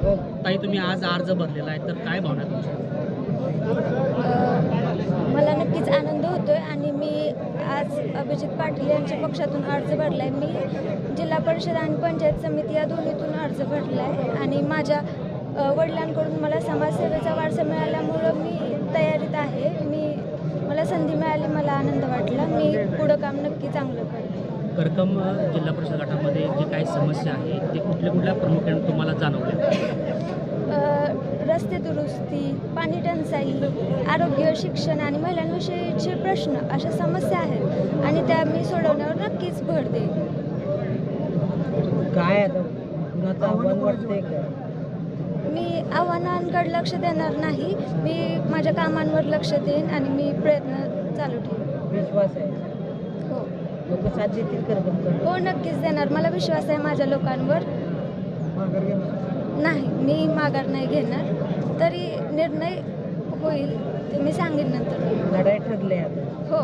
हो. ताई तुम्ही आज अर्ज भरलेला आहे तर काय भावना आहे तुमच्या? मला नक्कीच आनंद होतोय आणि मी आज अभिजित पाटील यांच्या पक्षातून अर्ज भरला आहे. मी जिल्हा परिषद आणि पंचायत समिती या दोन्हीतून अर्ज भरला आहे आणि माझ्या वडिलांकडून मला समाजसेवेचा वारसा मिळाल्यामुळं मी तयारीत आहे. मला संधी मिळाली, मला आनंद वाटला. मी पुढं काम नक्की चांगलं करेन. करकम जिल्हा परिषद गटामध्ये जी काही समस्या आहे ते कुठल्या प्रामुख्याने तुम्हाला जाणवल्या? रस्ते दुरुस्ती, पाणी टंचाई, आरोग्य, शिक्षण आणि महिलांविषयीचे प्रश्न अशा समस्या आहेत आणि त्या मी सोडवण्यावर नक्कीच भर देईन. काय आता कुणाचं आव्हान वाटतंय का? मी आव्हानांकडे लक्ष देणार नाही. मी माझ्या कामांवर लक्ष देईन आणि मी प्रयत्न चालू ठेवेन. विश्वास आहे, हो लोक साथ देतील करकमकर? हो नक्कीच देणार. मला विश्वास आहे माझ्या लोकांवर. माघार घेणार? नाही, मी माघार नाही घेणार. तरी निर्णय होईल ते मी सांगेन नंतर. लढाई ठरले आता. हो.